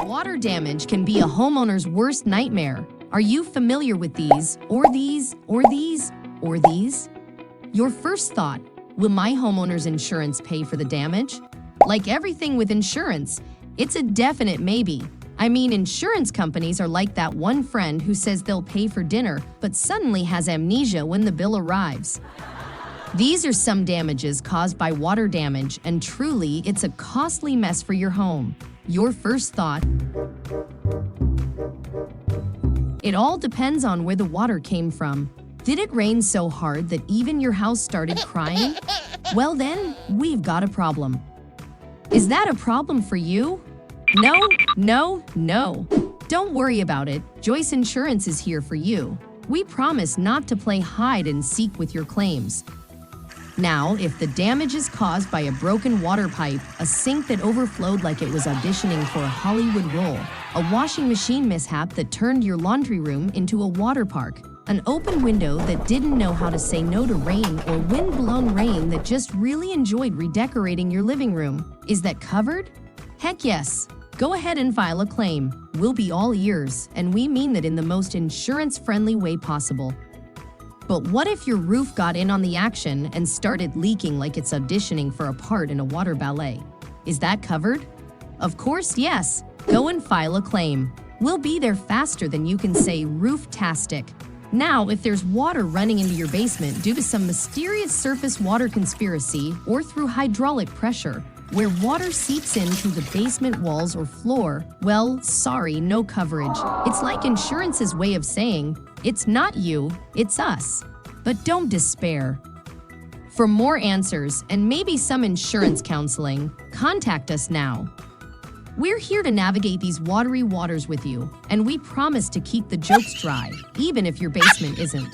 Water damage can be a homeowner's worst nightmare. Are you familiar with these, or these, or these, or these? Your first thought, will my homeowner's insurance pay for the damage? Like everything with insurance, it's a definite maybe. I mean, insurance companies are like that one friend who says they'll pay for dinner, but suddenly has amnesia when the bill arrives. These are some damages caused by water damage, and truly, it's a costly mess for your home. Your first thought, it all depends on where the water came from. Did it rain so hard that even your house started crying? Well then, we've got a problem. Is that a problem for you? No, no, no. Don't worry about it. Joyce Insurance is here for you. We promise not to play hide and seek with your claims. Now, if the damage is caused by a broken water pipe, a sink that overflowed like it was auditioning for a Hollywood role, a washing machine mishap that turned your laundry room into a water park, an open window that didn't know how to say no to rain, or wind-blown rain that just really enjoyed redecorating your living room, is that covered? Heck yes. Go ahead and file a claim. We'll be all ears, and we mean that in the most insurance-friendly way possible. But what if your roof got in on the action and started leaking like it's auditioning for a part in a water ballet? Is that covered? Of course, yes. Go and file a claim. We'll be there faster than you can say roof-tastic. Now, if there's water running into your basement due to some mysterious surface water conspiracy or through hydraulic pressure, where water seeps in through the basement walls or floor, well, sorry, no coverage. It's like insurance's way of saying, it's not you, it's us. But don't despair. For more answers and maybe some insurance counseling, contact us now. We're here to navigate these watery waters with you, and we promise to keep the jokes dry, even if your basement isn't.